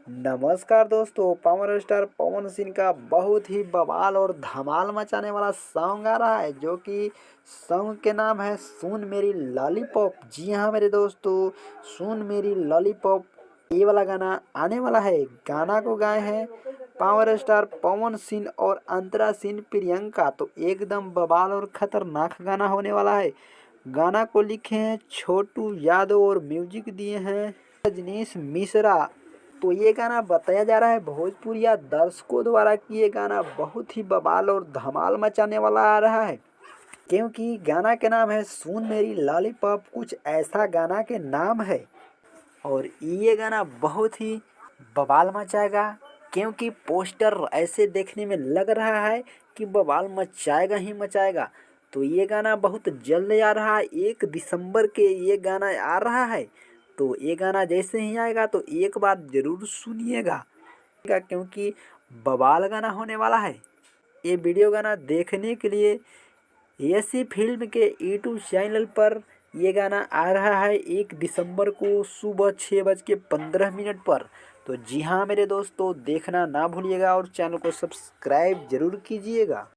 नमस्कार दोस्तों, power star Pawan Singh का बहुत ही बवाल और धमाल मचाने वाला सॉन्ग आ रहा है, जो कि सॉन्ग के नाम है सुन मेरी लॉलीपॉप। जी हाँ मेरे दोस्तों, सुन मेरी लॉलीपॉप ये वाला गाना आने वाला है। गाना को गाए हैं पावर स्टार पवन सिंह और अंतरा सिंह प्रियंका। तो एकदम बवाल और खतरनाक गाना होने वाला है। गाना को लिखे हैं छोटू यादव और म्यूजिक दिए हैं रजनीश मिश्रा। तो ये गाना बताया जा रहा है भोजपुरिया दर्शकों द्वारा कि ये गाना बहुत ही बवाल और धमाल मचाने वाला आ रहा है, क्योंकि गाना के नाम है सुन मेरी लॉलीपॉप। कुछ ऐसा गाना के नाम है और ये गाना बहुत ही बवाल मचाएगा, क्योंकि पोस्टर ऐसे देखने में लग रहा है कि बवाल मचाएगा ही मचाएगा। तो ये गाना बहुत जल्द आ रहा है, 1 दिसंबर के ये गाना आ रहा है। तो ये गाना जैसे ही आएगा तो एक बार ज़रूर सुनिएगा, क्योंकि बवाल गाना होने वाला है। ये वीडियो गाना देखने के लिए ऐसी फिल्म के यूट्यूब चैनल पर ये गाना आ रहा है 1 दिसंबर को सुबह 6:15 पर। तो जी हाँ मेरे दोस्तों, देखना ना भूलिएगा और चैनल को सब्सक्राइब जरूर कीजिएगा।